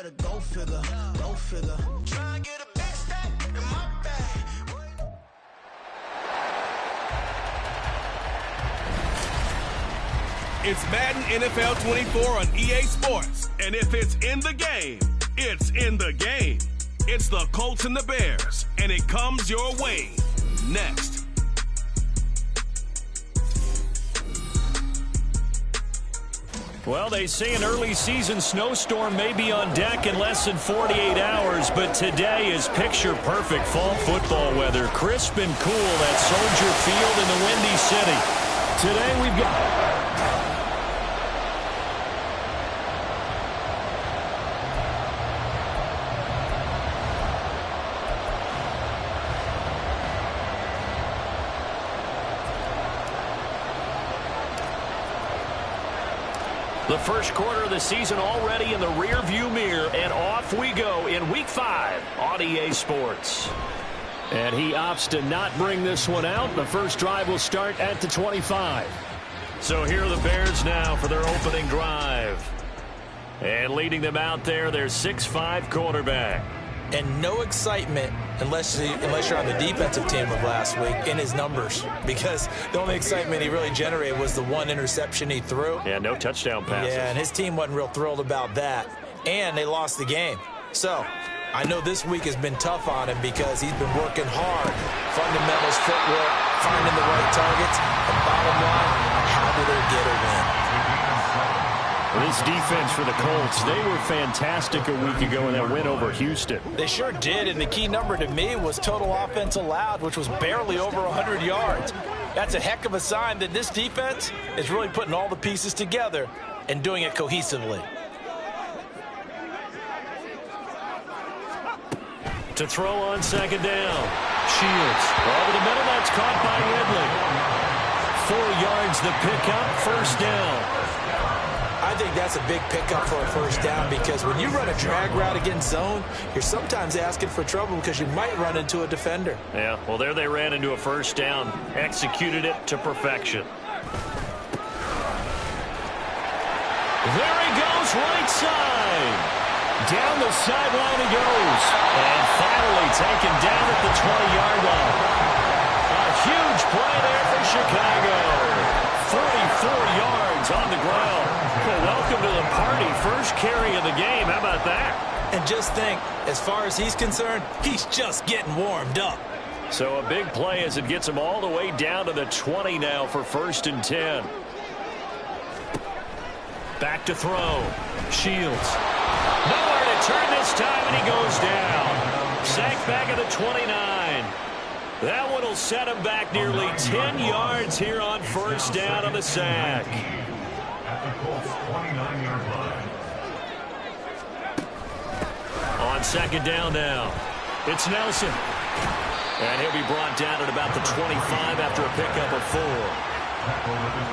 a go figure, go figure. Try and get a big stack in my bag. It's Madden NFL 24 on EA Sports. And if it's in the game, it's in the game. It's the Colts and the Bears, and it comes your way next. Well, they say an early season snowstorm may be on deck in less than 48 hours, but today is picture-perfect fall football weather. Crisp and cool at Soldier Field in the Windy City. Today we've got... The first quarter of the season already in the rear-view mirror, and off we go in Week 5 on EA Sports. And he opts to not bring this one out. The first drive will start at the 25. So here are the Bears now for their opening drive. And leading them out there, their 6'5" quarterback. And no excitement unless you're on the defensive team of last week in his numbers, because the only excitement he really generated was the one interception he threw. Yeah, no touchdown passes. Yeah, and his team wasn't real thrilled about that, and they lost the game. So I know this week has been tough on him because he's been working hard. Fundamentals, footwork, finding the right targets, and bottom line, how do they get a win? This defense for the Colts, they were fantastic a week ago in that win over Houston. They sure did, and the key number to me was total offense allowed, which was barely over 100 yards. That's a heck of a sign that this defense is really putting all the pieces together and doing it cohesively. To throw on second down. Shields over the middle, that's caught by Ridley. 4 yards the pickup, first down. I think that's a big pickup for a first down, because when you run a drag route against zone, you're sometimes asking for trouble because you might run into a defender. Yeah, well, there they ran into a first down, executed it to perfection. There he goes, right side. Down the sideline he goes. And finally taken down at the 20-yard line. A huge play there for Chicago. 44 yards on the ground. Well, welcome to the party. First carry of the game. How about that? And just think, as far as he's concerned, he's just getting warmed up. So a big play as it gets him all the way down to the 20 now for 1st and 10. Back to throw. Shields. Nowhere to turn this time, and he goes down. Sacked back at the 29. That one will set him back nearly 10 yards here on first down on the sack. On second down now, it's Nelson. And he'll be brought down at about the 25 after a pickup of 4.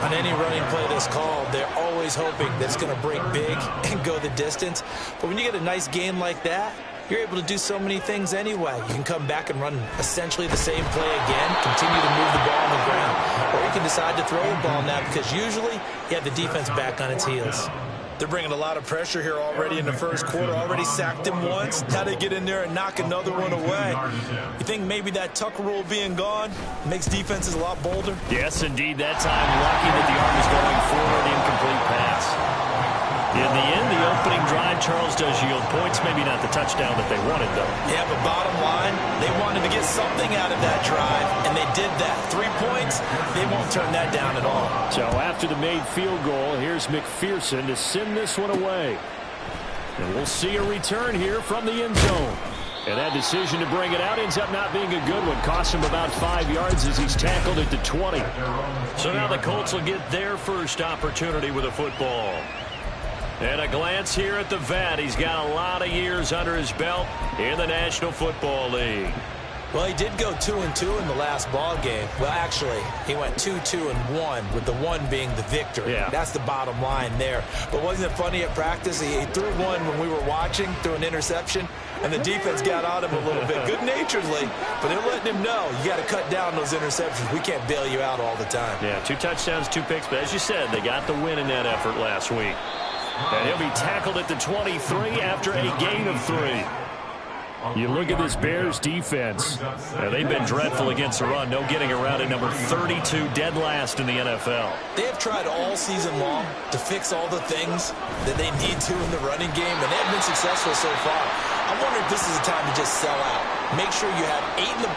On any running play that's called, they're always hoping that it's going to break big and go the distance. But when you get a nice game like that, you're able to do so many things anyway. You can come back and run essentially the same play again, continue to move the ball on the ground, or you can decide to throw the ball now because usually you have the defense back on its heels. They're bringing a lot of pressure here already in the first quarter. Already sacked him once. Now they get in there and knock another one away. You think maybe that Tucker rule being gone makes defenses a lot bolder? Yes, indeed. That time, lucky that the arm is going forward. Incomplete pass. In the end, the opening drive, Charles, does yield points. Maybe not the touchdown that they wanted, though. Yeah, but bottom line, they wanted to get something out of that drive, and they did that. 3 points, they won't turn that down at all. So after the made field goal, here's McPherson to send this one away. And we'll see a return here from the end zone. And that decision to bring it out ends up not being a good one. Costs him about 5 yards as he's tackled at the 20. So now the Colts will get their first opportunity with a football. And a glance here at the vet. He's got a lot of years under his belt in the National Football League. Well, he did go 2-2 in the last ball game. Well, actually, he went 2-2-1, with the one being the victory. Yeah. That's the bottom line there. But wasn't it funny at practice? He threw one when we were watching, threw an interception, and the defense got on him a little bit, good-naturedly. But they're letting him know, you got to cut down those interceptions. We can't bail you out all the time. Yeah, 2 touchdowns, 2 picks. But as you said, they got the win in that effort last week. And he'll be tackled at the 23 after a gain of 3. You look at this Bears defense. They've been dreadful against the run. No getting around it. Number 32, dead last in the NFL. They have tried all season long to fix all the things that they need to in the running game, and they have been successful so far. I'm wondering if this is a time to just sell out. Make sure you have 8 in the...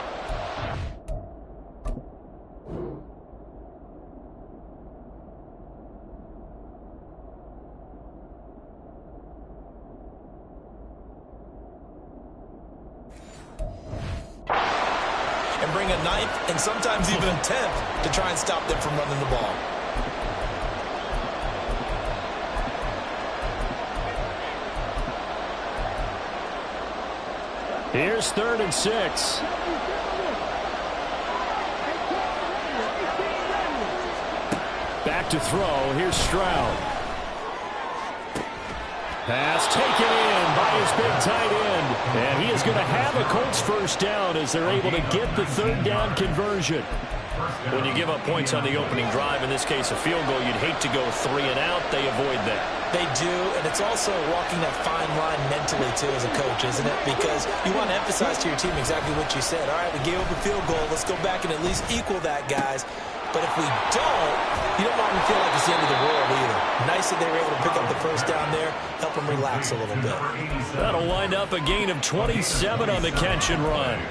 and bring a 9th and sometimes even a 10th to try and stop them from running the ball. Here's 3rd and 6. Back to throw. Here's Stroud. Pass taken in by his big tight end. And he is going to have a Colts first down as they're able to get the 3rd down conversion. When you give up points on the opening drive, in this case a field goal, you'd hate to go 3 and out. They avoid that. They do, and it's also walking that fine line mentally, too, as a coach, isn't it? Because you want to emphasize to your team exactly what you said. All right, we gave up a field goal. Let's go back and at least equal that, guys. But if we don't, you don't want them to feel like it's the end of the world either. Nice that they were able to pick up the first down there, help them relax a little bit. That'll wind up a gain of 27 on the catch and run.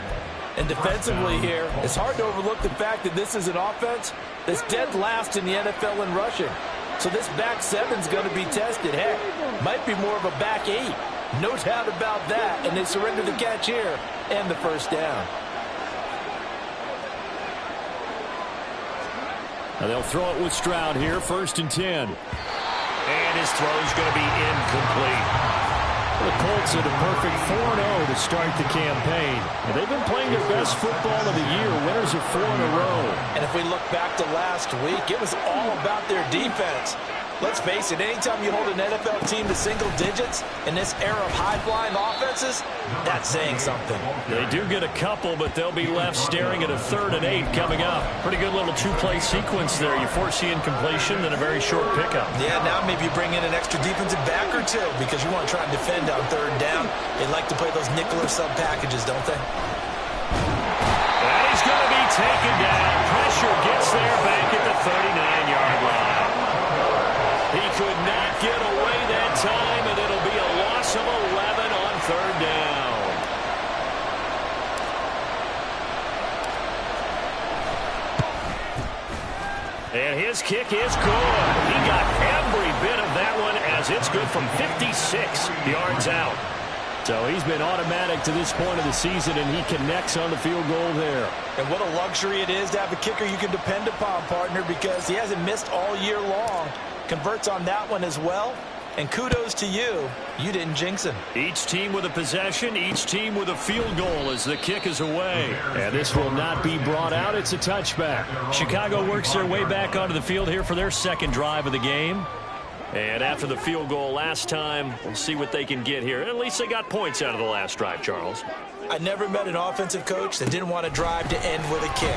And defensively here, it's hard to overlook the fact that this is an offense that's dead last in the NFL in rushing. So this back 7's going to be tested. Heck, might be more of a back 8. No doubt about that. And they surrender the catch here and the first down. Now they'll throw it with Stroud here, 1st and 10. And his throw's going to be incomplete. The Colts at a perfect 4-0 to start the campaign. And they've been playing their best football of the year, winners of 4 in a row. And if we look back to last week, it was all about their defense. Let's face it, anytime you hold an NFL team to single digits in this era of high-flying offenses, that's saying something. They do get a couple, but they'll be left staring at a 3rd and 8 coming up. Pretty good little 2-play sequence there. You force the incompletion, then a very short pickup. Yeah, now maybe you bring in an extra defensive back or 2 because you want to try and defend on 3rd down. They like to play those nickel or sub packages, don't they? And he's going to be taken down. Pressure gets there back at the 39-yard line. He could not get away that time, and it'll be a loss of 11 on 3rd down. And his kick is good. He got every bit of that one as it's good from 56 yards out. So he's been automatic to this point of the season, and he connects on the field goal there. And what a luxury it is to have a kicker you can depend upon, partner, because he hasn't missed all year long. Converts on that one as well. And kudos to you. You didn't jinx him. Each team with a possession, each team with a field goal as the kick is away. And this will not be brought out. It's a touchback. Chicago works their way back onto the field here for their 2nd drive of the game. And after the field goal last time, we'll see what they can get here. At least they got points out of the last drive, Charles. I never met an offensive coach that didn't want to drive to end with a kick.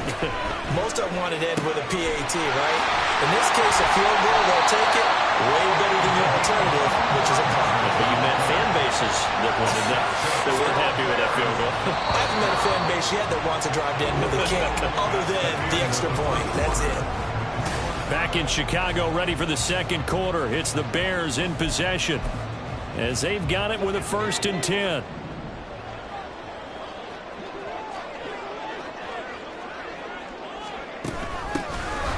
Most of them wanted to end with a PAT, right? In this case, a field goal, they'll take it way better than the alternative, which is a punt. But you met fan bases that wanted that. They weren't happy with that field goal. I haven't met a fan base yet that wants to drive to end with a kick, other than the extra point. That's it. Back in Chicago, ready for the 2nd quarter. It's the Bears in possession as they've got it with a 1st and 10.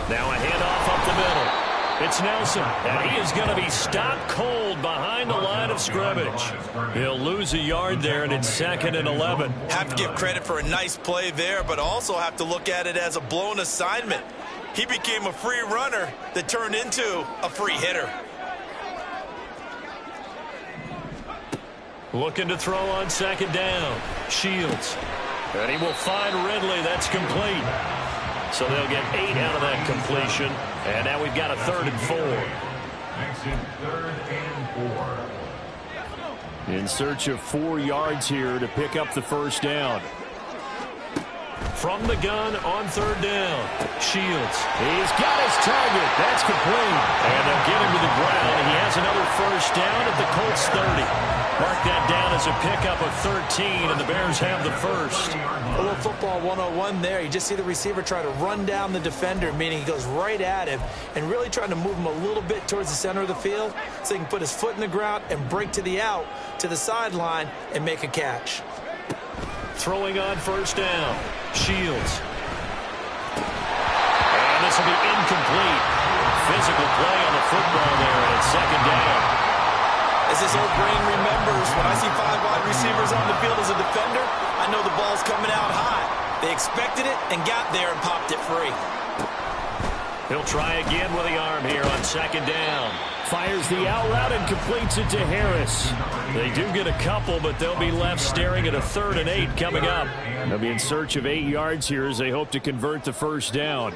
Now a handoff up the middle. It's Nelson, and he is going to be stopped cold behind the line of scrimmage. He'll lose a yard there, and it's 2nd and 11. Have to give credit for a nice play there, but also have to look at it as a blown assignment. He became a free runner that turned into a free hitter. Looking to throw on 2nd down. Shields. And he will find Ridley. That's complete. So they'll get 8 out of that completion. And now we've got a 3rd and 4. Exit 3rd and 4. In search of 4 yards here to pick up the first down. From the gun on third down. Shields. He's got his target. That's complete. And they'll get him to the ground. He has another first down at the Colts 30. Mark that down as a pickup of 13, and the Bears have the first. A little football 101 there. You just see the receiver try to run down the defender, meaning he goes right at him and really trying to move him a little bit towards the center of the field so he can put his foot in the ground and break to the out, to the sideline, and make a catch. Throwing on first down. Shields. And this will be incomplete. Physical play on the football there, and it's second down. As this old brain remembers, when I see 5 wide receivers on the field as a defender, I know the ball's coming out high. They expected it and got there and popped it free. He'll try again with the arm here on second down. Fires the out route and completes it to Harris. They do get a couple, but they'll be left staring at a 3rd and 8 coming up. They'll be in search of 8 yards here as they hope to convert the first down.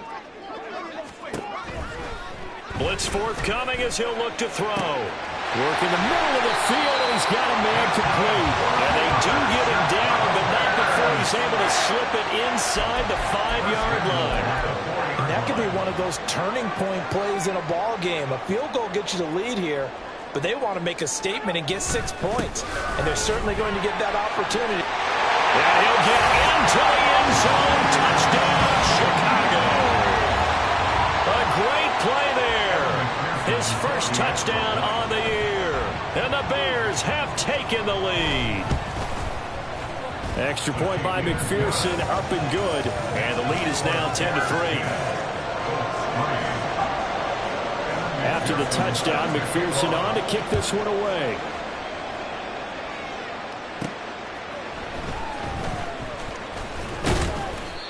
Blitz forthcoming as he'll look to throw. Work in the middle of the field, and he's got a man complete. And they do get him down, but not before he's able to slip it inside the 5-yard line. And that could be one of those turning point plays in a ball game. A field goal gets you the lead here, but they want to make a statement and get 6 points. And they're certainly going to get that opportunity. And he'll get into the end zone. Touchdown, Chicago. A great play there. His first touchdown on the year. And the Bears have taken the lead. Extra point by McPherson, up and good. And the lead is now 10-3. After the touchdown, McPherson on to kick this one away.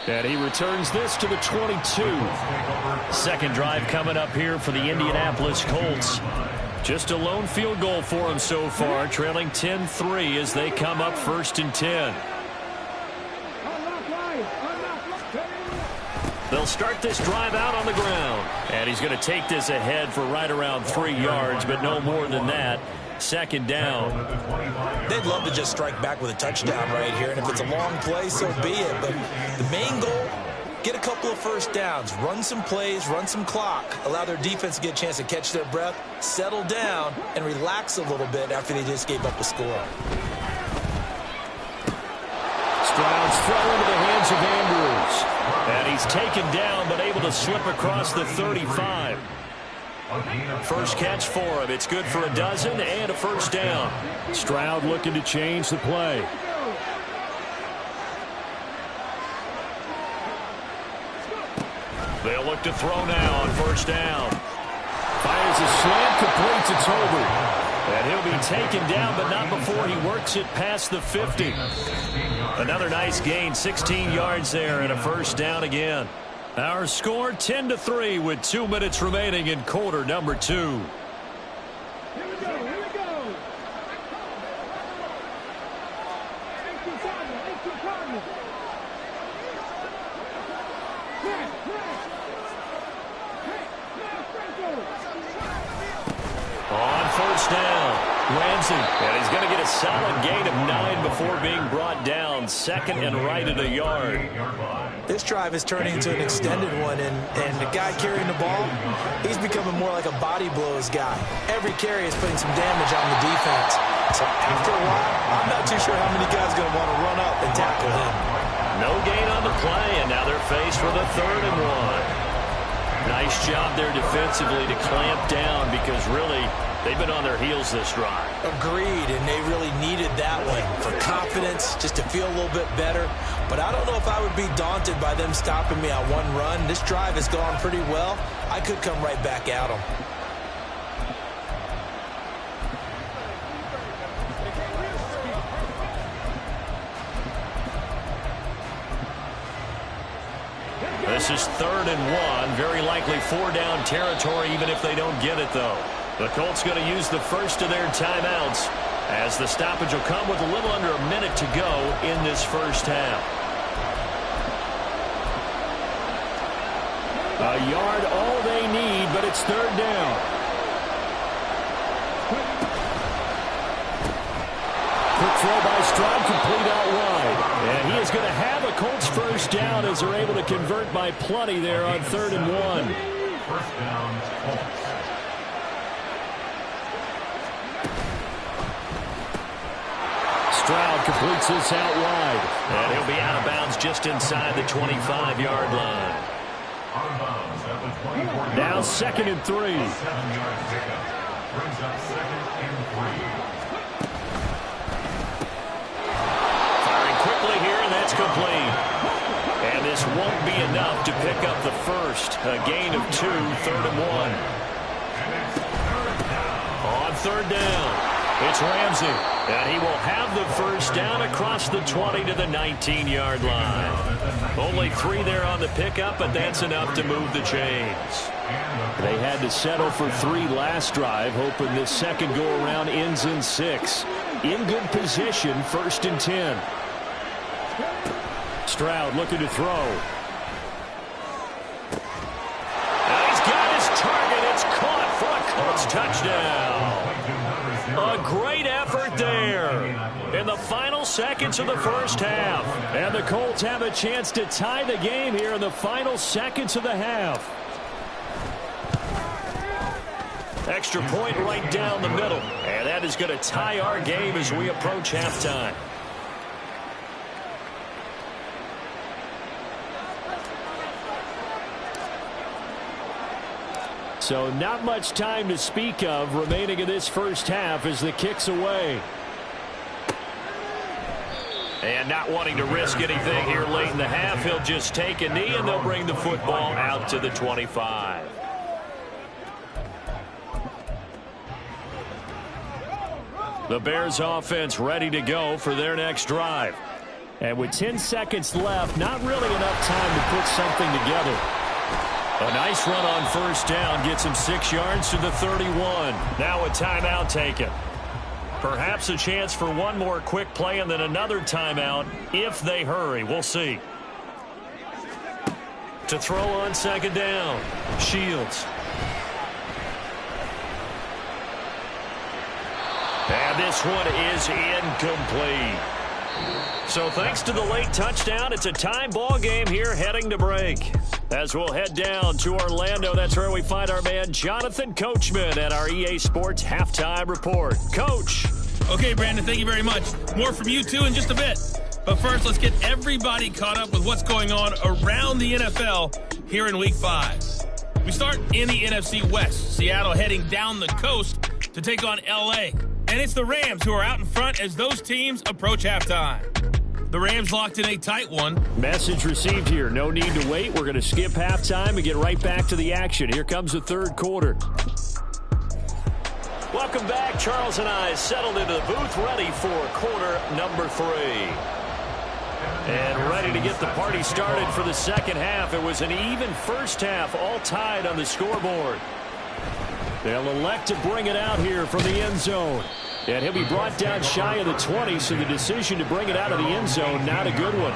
And he returns this to the 22. Second drive coming up here for the Indianapolis Colts. Just a lone field goal for them so far, trailing 10-3 as they come up 1st and 10. They'll start this drive out on the ground. And he's going to take this ahead for right around 3 yards, but no more than that. Second down. They'd love to just strike back with a touchdown right here, and if it's a long play, so be it. But the main goal, get a couple of first downs, run some plays, run some clock, allow their defense to get a chance to catch their breath, settle down, and relax a little bit after they just gave up a score. Stroud's throw into the hands of Andrews. And he's taken down, but able to slip across the 35. First catch for him. It's good for a dozen and a first down. Stroud looking to change the play. They'll look to throw now on first down. Fires a slant, completes it over. And he'll be taken down, but not before he works it past the 50. Another nice gain, 16 yards there, and a first down again. Our score 10-3 with 2 minutes remaining in quarter number 2. Here we go, here we go. On first down, Ramsey. And he's going to get a solid gain of 9 before being brought down. 2nd and right at a yard. This drive is turning into an extended one, and the guy carrying the ball, he's becoming more like a body blows guy. Every carry is putting some damage on the defense. So after a while, I'm not too sure how many guys are going to want to run up and tackle him. No gain on the play, and now they're faced with a 3rd and 1. Nice job there defensively to clamp down because really they've been on their heels this drive. Agreed, and they really needed that one for confidence, just to feel a little bit better. But I don't know if I would be daunted by them stopping me on one run. This drive has gone pretty well. I could come right back at them. This is 3rd and 1. Very likely 4-down territory, even if they don't get it, though. The Colts going to use the first of their timeouts as the stoppage will come with a little under a minute to go in this first half. A yard all they need, but it's 3rd down. Quick throw by Stroud, complete out wide. And he is going to have a Colts first down as they're able to convert by plenty there on 3rd and 1. First down, Colts. Stroud completes this out wide. And he'll be out of bounds just inside the 25-yard line. Out of bounds at the 24-yard line. Now 2nd and 3. 7-yard pickup. Brings up 2nd and 3. Firing quickly here, and that's complete. And this won't be enough to pick up the first. A gain of 2, 3rd and 1. On 3rd down. It's Ramsey, and he will have the first down across the 20 to the 19-yard line. Only 3 there on the pickup, but that's enough to move the chains. They had to settle for 3 last drive, hoping this second go-around ends in 6. In good position, 1st and 10. Stroud looking to throw. Now he's got his target. It's caught for a Colts touchdown. A great effort there in the final seconds of the first half. And the Colts have a chance to tie the game here in the final seconds of the half. Extra point right down the middle. And that is going to tie our game as we approach halftime. So not much time to speak of remaining in this first half as the kick's away. And not wanting to risk anything here late in the half, he'll just take a knee and they'll bring the football out to the 25. The Bears offense ready to go for their next drive. And with 10 seconds left, not really enough time to put something together. A nice run on first down gets him 6 yards to the 31. Now a timeout taken. Perhaps a chance for one more quick play and then another timeout if they hurry. We'll see. To throw on 2nd down, Shields. And this one is incomplete. So thanks to the late touchdown, it's a time ball game here heading to break. As we'll head down to Orlando, that's where we find our man Jonathan Coachman at our EA Sports Halftime Report. Coach. Okay, Brandon, thank you very much. More from you, too, in just a bit. But first, let's get everybody caught up with what's going on around the NFL here in Week 5. We start in the NFC West. Seattle heading down the coast to take on L.A. And it's the Rams who are out in front as those teams approach halftime. The Rams locked in a tight one. Message received here. No need to wait. We're going to skip halftime and get right back to the action. Here comes the 3rd quarter. Welcome back. Charles and I settled into the booth ready for quarter number 3. And ready to get the party started for the second half. It was an even first half, all tied on the scoreboard. They'll elect to bring it out here from the end zone. And he'll be brought down shy of the 20, so the decision to bring it out of the end zone, not a good one.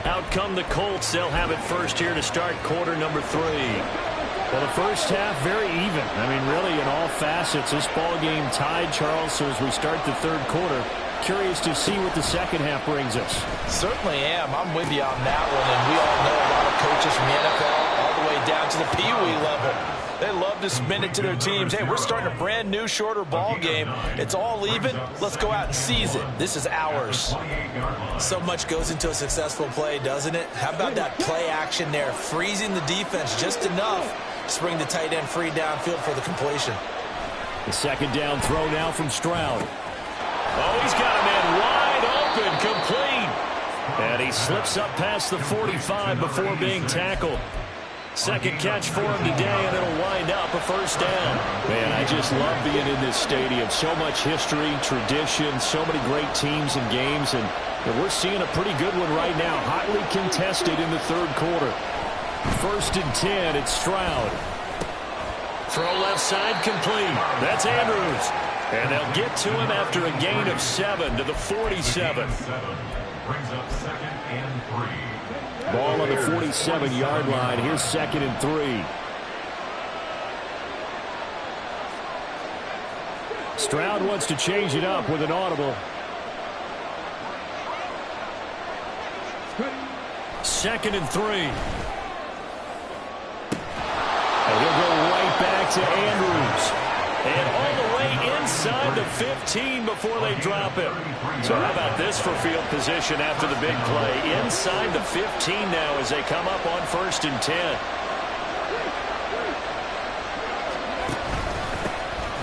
Out come the Colts. They'll have it first here to start quarter number 3. Well, the first half, very even. I mean, really, in all facets, this ball game tied, Charles. So as we start the 3rd quarter, curious to see what the second half brings us. Certainly am. I'm with you on that one. And we all know a lot of coaches from the NFL all the way down to the Pee Wee level. They love to spin it to their teams. Hey, we're starting a brand new, shorter ball game. It's all even. Let's go out and seize it. This is ours. So much goes into a successful play, doesn't it? How about that play action there? Freezing the defense just enough to bring the tight end free downfield for the completion. The 2nd down throw now from Stroud. Oh, he's got a man wide open, complete. And he slips up past the 45 before being tackled. Second catch for him today, and it'll wind up a first down. Man, I just love being in this stadium. So much history, tradition, so many great teams and games, and we're seeing a pretty good one right now, hotly contested in the 3rd quarter. 1st and 10, it's Stroud. Throw left side complete. That's Andrews. And they'll get to him after a gain of 7 to the 47. Brings up 2nd and 3. Ball on the 47-yard line. Here's 2nd and 3. Stroud wants to change it up with an audible. 2nd and 3. And he'll go right back to Andrews. And all the way inside the 15 before they drop him. So how about this for field position after the big play? Inside the 15 now as they come up on 1st and 10.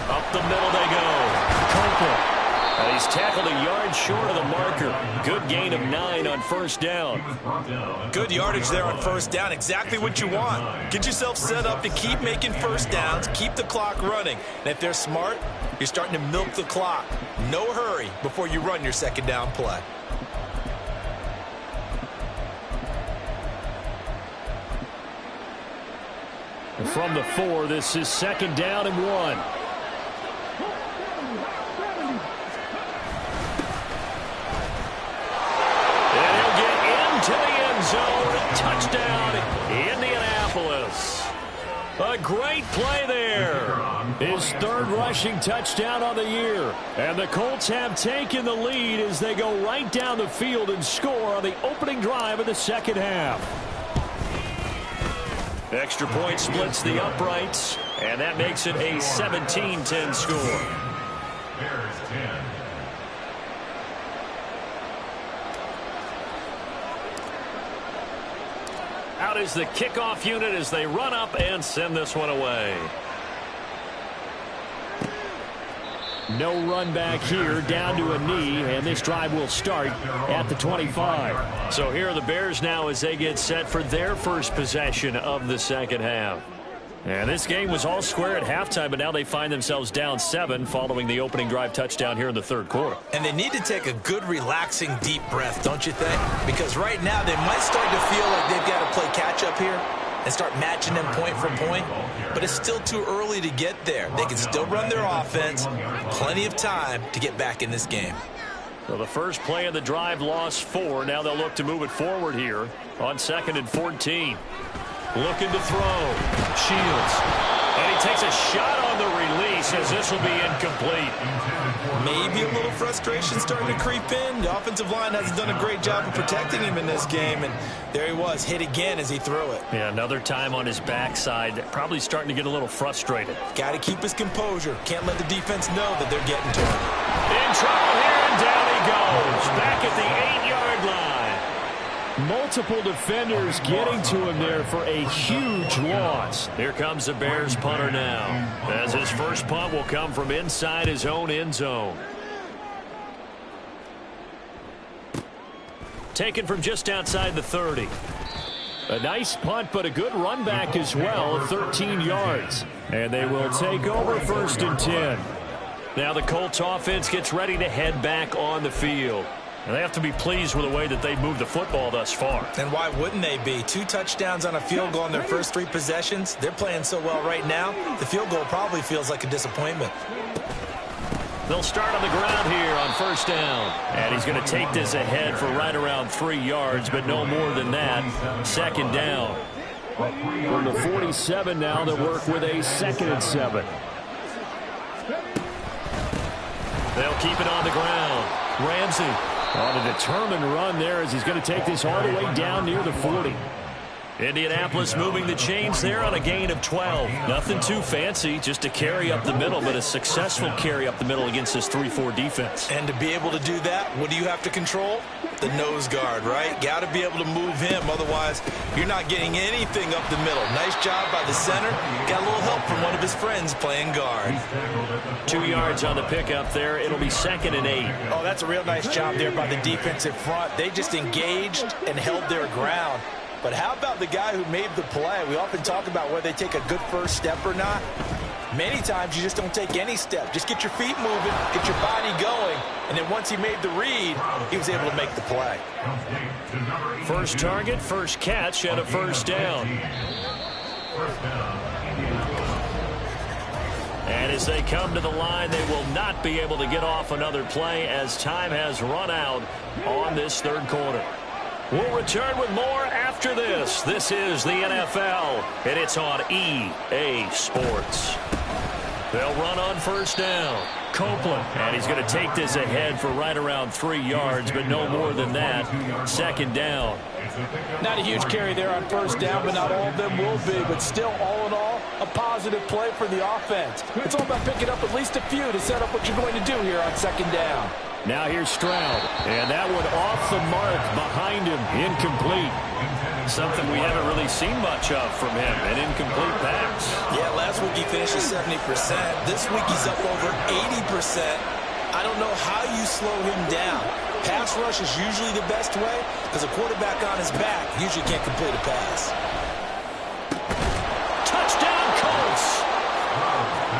Up the middle they go. Copeland. And he's tackled a yard short of the marker. Good gain of 9 on 1st down. Good yardage there on 1st down. Exactly what you want. Get yourself set up to keep making 1st downs, keep the clock running. And if they're smart, you're starting to milk the clock. No hurry before you run your 2nd down play. From the 4, this is 2nd down and 1. To the end zone. Touchdown, Indianapolis. A great play there. His 3rd rushing touchdown on the year. And the Colts have taken the lead as they go right down the field and score on the opening drive of the 2nd half. Extra point splits the uprights, and that makes it a 17-10 score. Bears 10. Out is the kickoff unit as they run up and send this one away. No run back here, down to a knee, and this drive will start at the 25. So here are the Bears now as they get set for their first possession of the 2nd half. And this game was all square at halftime, but now they find themselves down 7 following the opening drive touchdown here in the 3rd quarter. And they need to take a good, relaxing, deep breath, don't you think? Because right now they might start to feel like they've got to play catch-up here and start matching them point for point. But it's still too early to get there. They can still run their offense. Plenty of time to get back in this game. So the first play of the drive lost 4. Now they'll look to move it forward here on 2nd and 14. Looking to throw. Shields. And he takes a shot on the release as this will be incomplete. Maybe a little frustration starting to creep in. The offensive line hasn't done a great job of protecting him in this game. And there he was, hit again as he threw it. Yeah, another time on his backside. Probably starting to get a little frustrated. Got to keep his composure. Can't let the defense know that they're getting to him. In trouble here, and down he goes. Back at the 8-yard line. Multiple defenders getting to him there for a huge loss. Here comes the Bears punter now, as his first punt will come from inside his own end zone. Taken from just outside the 30. A nice punt, but a good run back as well, 13 yards. And they will take over 1st and 10. Now the Colts offense gets ready to head back on the field. And they have to be pleased with the way that they've moved the football thus far. And why wouldn't they be? 2 touchdowns on a field goal in their first 3 possessions. They're playing so well right now, the field goal probably feels like a disappointment. They'll start on the ground here on 1st down. And he's going to take this ahead for right around 3 yards, but no more than that. 2nd down. From the 47 now, they'll work with a 2nd and 7. They'll keep it on the ground. Ramsey on a determined run there as he's going to take this all the way down near the 40. Indianapolis moving the chains there on a gain of 12. Nothing too fancy, just a carry up the middle, but a successful carry up the middle against this 3-4 defense. And to be able to do that, what do you have to control? The nose guard, right? Got to be able to move him, otherwise you're not getting anything up the middle. Nice job by the center. Got a little help from one of his friends playing guard. 2 yards on the pickup there. It'll be 2nd and 8. Oh, that's a real nice job there by the defensive front. They just engaged and held their ground. But how about the guy who made the play? We often talk about whether they take a good first step or not. Many times you just don't take any step. Just get your feet moving, get your body going, and then once he made the read, he was able to make the play. First target, first catch, and a 1st down. And as they come to the line, they will not be able to get off another play as time has run out on this 3rd quarter. We'll return with more after this. This is the NFL, and it's on EA Sports. They'll run on first down. Copeland, and he's going to take this ahead for right around 3 yards, but no more than that. Second down. Not a huge carry there on first down, but not all of them will be. But still, all in all, a positive play for the offense. It's all about picking up at least a few to set up what you're going to do here on second down. Now here's Stroud, and that one off the mark behind him, incomplete. Something we haven't really seen much of from him, an incomplete pass. Yeah, last week he finished at 70%. This week he's up over 80%. I don't know how you slow him down. Pass rush is usually the best way because a quarterback on his back usually can't complete a pass. Touchdown, Colts!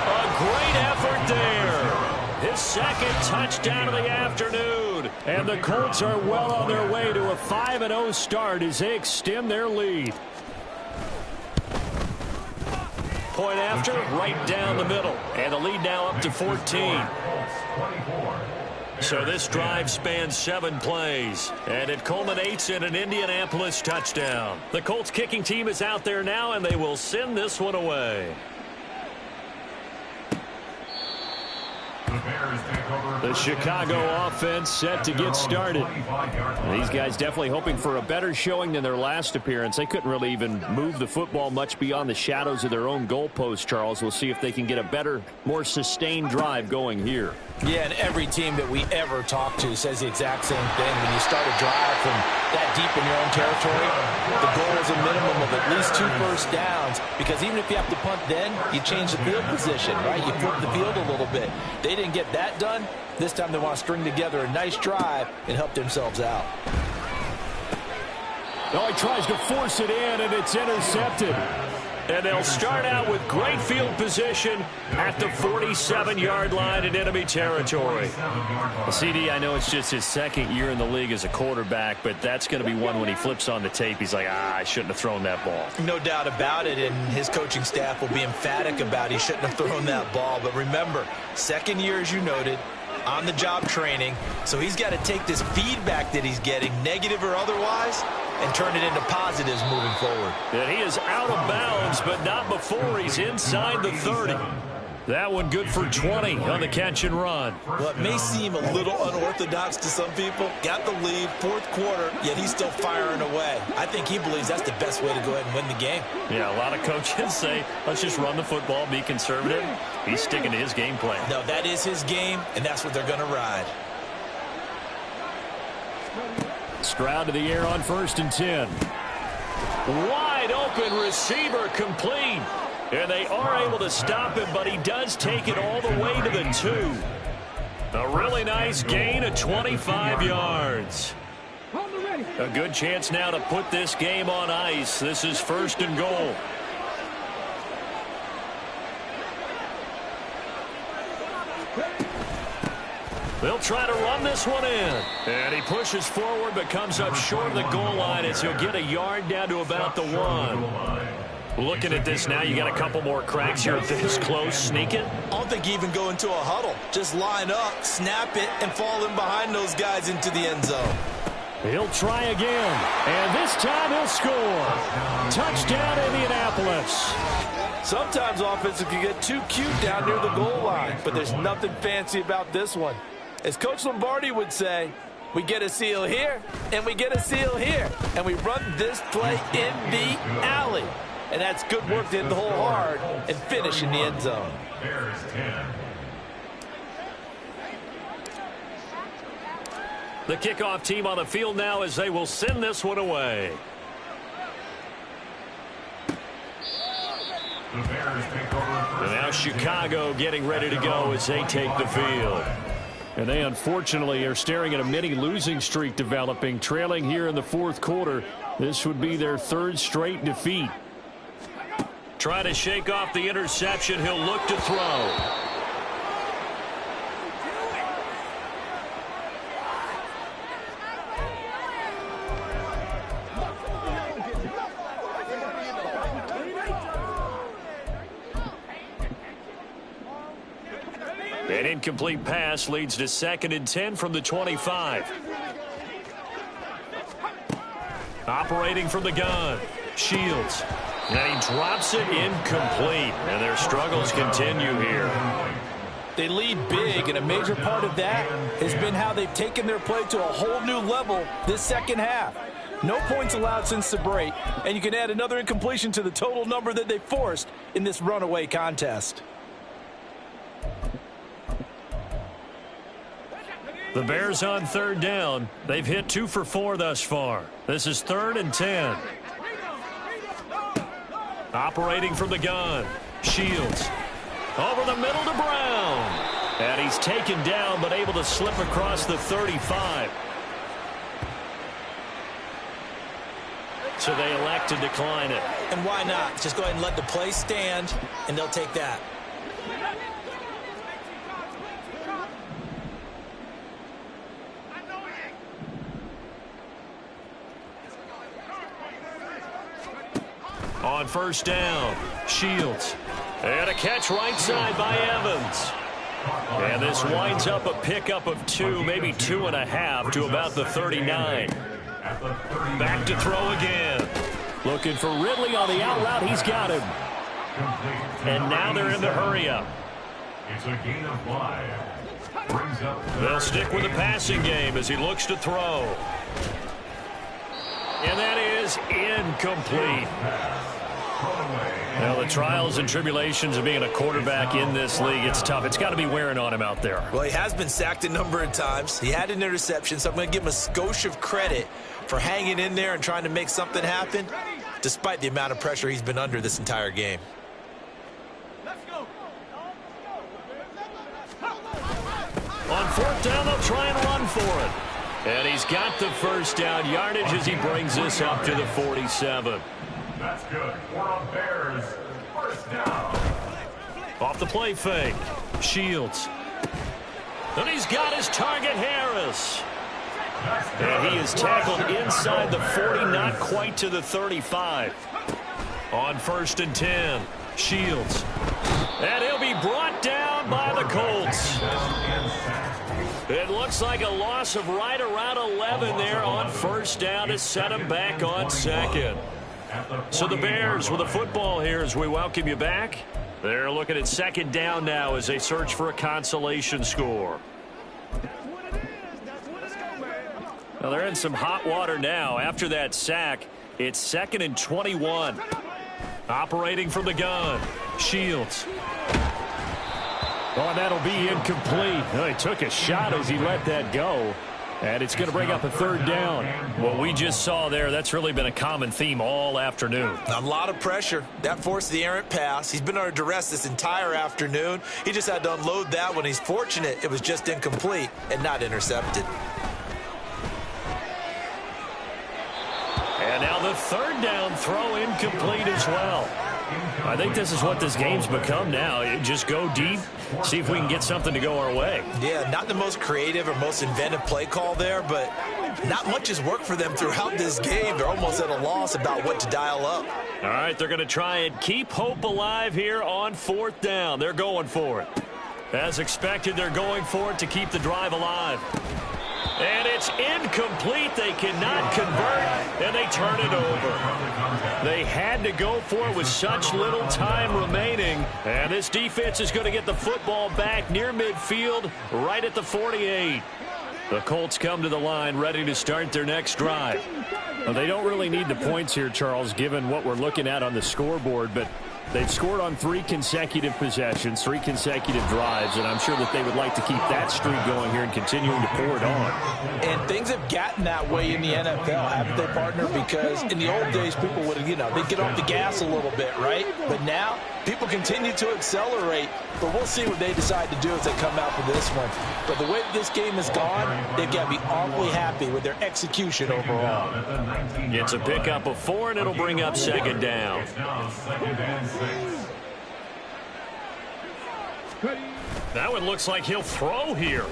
A great effort there. His second touchdown of the afternoon. And the Colts are well on their way to a 5-0 start as they extend their lead. Point after, right down the middle. And the lead now up to 14. So this drive spans 7 plays, and it culminates in an Indianapolis touchdown. The Colts kicking team is out there now, and they will send this one away. The Chicago offense set to get started. These guys definitely hoping for a better showing than their last appearance. They couldn't really even move the football much beyond the shadows of their own goalpost, Charles. We'll see if they can get a better, more sustained drive going here. Yeah, and every team that we ever talk to says the exact same thing. When you start a drive from that deep in your own territory, the goal is a minimum of at least 2 first downs, because even if you have to punt then, you change the field position, right? You flip the field a little bit. They didn't get that done. This time they want to string together a nice drive and help themselves out. Oh, he tries to force it in, and it's intercepted. And they'll start out with great field position at the 47-yard line in enemy territory. Well, CD, I know it's just his second year in the league as a quarterback, but that's going to be one when he flips on the tape. He's like, I shouldn't have thrown that ball. No doubt about it, and his coaching staff will be emphatic about he shouldn't have thrown that ball. But remember, second year, as you noted, on-the-job training, so he's got to take this feedback that he's getting, negative or otherwise, and turn it into positives moving forward. And he is out of bounds, but not before he's inside the 30. That one good for 20 on the catch and run. Well, it may seem a little unorthodox to some people. Got the lead, 4th quarter, yet he's still firing away. I think he believes that's the best way to go ahead and win the game. Yeah, a lot of coaches say, let's just run the football, be conservative. He's sticking to his game plan. No, that is his game, and that's what they're going to ride. Stroud to the air on 1st and 10. Wide open receiver complete. And they are able to stop him, but he does take it all the way to the 2. A really nice gain of 25 yards. A good chance now to put this game on ice. This is 1st and goal. They'll try to run this one in. And he pushes forward but comes up short of the goal line as he'll get a yard down to about the 1. Looking at this now, you got a couple more cracks here this close. Sneak it. I don't think you even go into a huddle. Just line up, snap it, and fall in behind those guys into the end zone. He'll try again. And this time he'll score. Touchdown, Indianapolis. Sometimes offenses can get too cute down near the goal line, but there's nothing fancy about this one. As Coach Lombardi would say, we get a seal here, and we get a seal here, and we run this play in the alley. And that's good work to hit the hole hard and finish in the end zone. The kickoff team on the field now as they will send this one away. And now Chicago getting ready to go as they take the field. And they unfortunately are staring at a mini losing streak developing, trailing here in the 4th quarter. This would be their 3rd straight defeat. Trying to shake off the interception. He'll look to throw. An incomplete pass leads to 2nd and 10 from the 25. Operating from the gun. Shields. And he drops it incomplete. And their struggles continue here. They lead big, and a major part of that has been how they've taken their play to a whole new level this second half. No points allowed since the break, and you can add another incompletion to the total number that they forced in this runaway contest. The Bears on third down. They've hit 2 for 4 thus far. This is 3rd and 10. Operating from the gun. Shields. Over the middle to Brown. And he's taken down but able to slip across the 35. So they elect to decline it. And why not? Just go ahead and let the play stand, and they'll take that. On first down, Shields. And a catch right side by Evans. And this winds up a pickup of 2, maybe 2.5 to about the 39. Back to throw again. Looking for Ridley on the out route. He's got him. And now they're in the hurry up. It's a gain of 5. They'll stick with the passing game as he looks to throw. And that is incomplete. Well, the trials and tribulations of being a quarterback in this league, it's tough. It's got to be wearing on him out there. Well, he has been sacked a number of times. He had an interception, so I'm going to give him a skosh of credit for hanging in there and trying to make something happen, despite the amount of pressure he's been under this entire game. On fourth down, they'll try and run for it. And he's got the first down yardage as he brings this up to the 47. That's good for the Bears. First down. Off the play fake. Shields. And he's got his target, Harris. And he is tackled inside the 40, not quite to the 35. On first and 10, Shields. And he'll be brought down by the Colts. It looks like a loss of right around 11 there on first down to set him back on second. So the Bears with the football here as we welcome you back. They're looking at second down now as they search for a consolation score. Well, they're in some hot water now. After that sack, it's 2nd and 21. Operating from the gun, Shields. Oh, and that'll be incomplete. He took a shot as he let that go. And it's going to bring up a third down. What we just saw there, that's really been a common theme all afternoon. A lot of pressure. That forced the errant pass. He's been under duress this entire afternoon. He just had to unload that one. He's fortunate it was just incomplete and not intercepted. And now the third down throw incomplete as well. I think this is what this game's become now. Just go deep, see if we can get something to go our way. Yeah, not the most creative or most inventive play call there, but not much has worked for them throughout this game. They're almost at a loss about what to dial up. All right, they're going to try and keep hope alive here on fourth down. They're going for it. As expected, they're going for it to keep the drive alive. And it's incomplete. They cannot convert, and they turn it over. They had to go for it with such little time remaining. And this defense is going to get the football back near midfield, right at the 48. The Colts come to the line ready to start their next drive. Well, they don't really need the points here, Charles, given what we're looking at on the scoreboard, but they've scored on 3 consecutive possessions, 3 consecutive drives, and I'm sure that they would like to keep that streak going here and continuing to pour it on. And things have gotten that way in the NFL, haven't they, partner? Because in the old days, people would, they'd get off the gas a little bit, right? But now, people continue to accelerate, but we'll see what they decide to do as they come out for this one. But the way this game has gone, they've got to be awfully happy with their execution overall. It's a pickup of 4, and it'll bring up second down. That one looks like he'll throw here.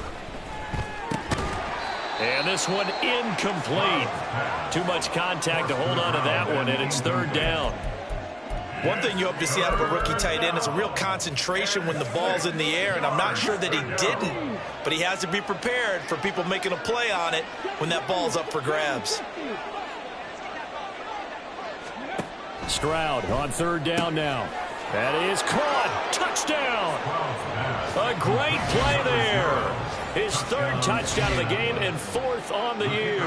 And this one incomplete. Too much contact to hold on to that one, and it's third down. One thing you hope to see out of a rookie tight end is a real concentration when the ball's in the air, and I'm not sure that he didn't, but he has to be prepared for people making a play on it when that ball's up for grabs. Stroud on 3rd down now. That is caught. Touchdown. A great play there. His 3rd touchdown of the game and 4th on the year.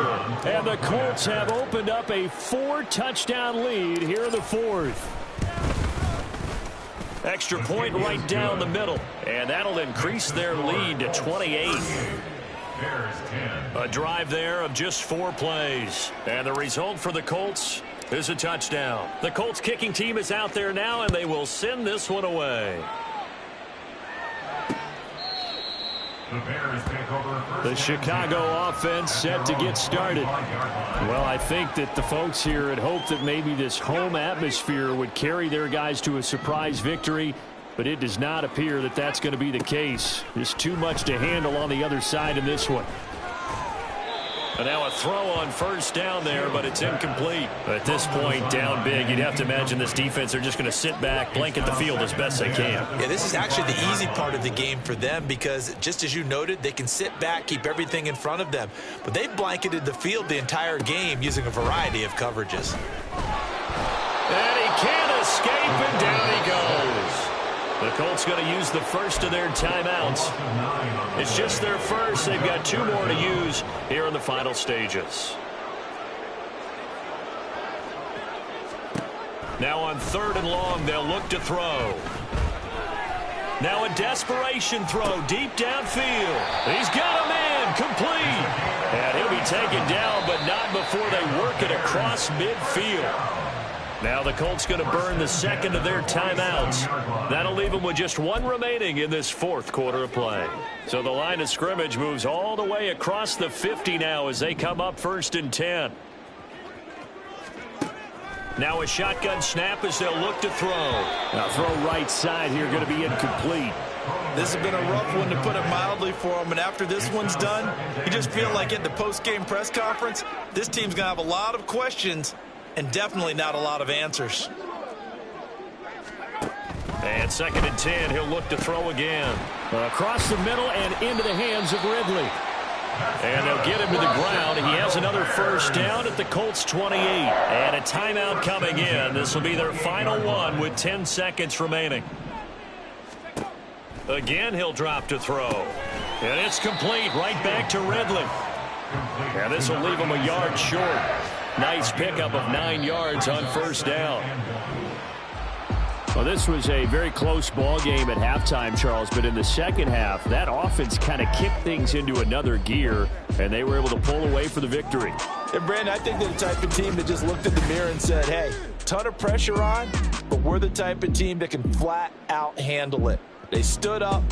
And the Colts have opened up a 4-touchdown lead here in the 4th. Extra point right down the middle. And that'll increase their lead to 28. A drive there of just 4 plays. And the result for the Colts is a touchdown. The Colts kicking team is out there now, and they will send this one away. The Chicago offense set to get started. Well, I think that the folks here had hoped that maybe this home atmosphere would carry their guys to a surprise victory, but it does not appear that that's going to be the case. There's too much to handle on the other side in this one. And now a throw on 1st down there, but it's incomplete. At this point, down big, you'd have to imagine this defense are just going to sit back, blanket the field as best they can. Yeah, this is actually the easy part of the game for them because, just as you noted, they can sit back, keep everything in front of them. But they've blanketed the field the entire game using a variety of coverages. And he can't escape, and down he goes. The Colts going to use the first of their timeouts. It's just their first. They've got 2 more to use here in the final stages. Now on 3rd and long, they'll look to throw. Now a desperation throw deep downfield. He's got him in, complete. And he'll be taken down, but not before they work it across midfield. Now the Colts going to burn the 2nd of their timeouts. That'll leave them with just 1 remaining in this 4th quarter of play. So the line of scrimmage moves all the way across the 50 now as they come up 1st and 10. Now a shotgun snap as they'll look to throw. Now throw right side here going to be incomplete. This has been a rough one, to put it mildly, for him. And after this one's done, you just feel like at the post-game press conference, this team's going to have a lot of questions and definitely not a lot of answers. And 2nd and 10, he'll look to throw again. Across the middle and into the hands of Ridley. And they'll get him to the ground. He has another 1st down at the Colts 28. And a timeout coming in. This will be their final one with 10 seconds remaining. Again, he'll drop to throw. And it's complete right back to Ridley. And this will leave him a yard short. Nice pickup of 9 yards on 1st down. Well, this was a very close ball game at halftime, Charles, but in the second half, that offense kind of kicked things into another gear, and they were able to pull away for the victory. And, Brandon, I think they're the type of team that just looked in the mirror and said, hey, ton of pressure on, but we're the type of team that can flat out handle it. They stood up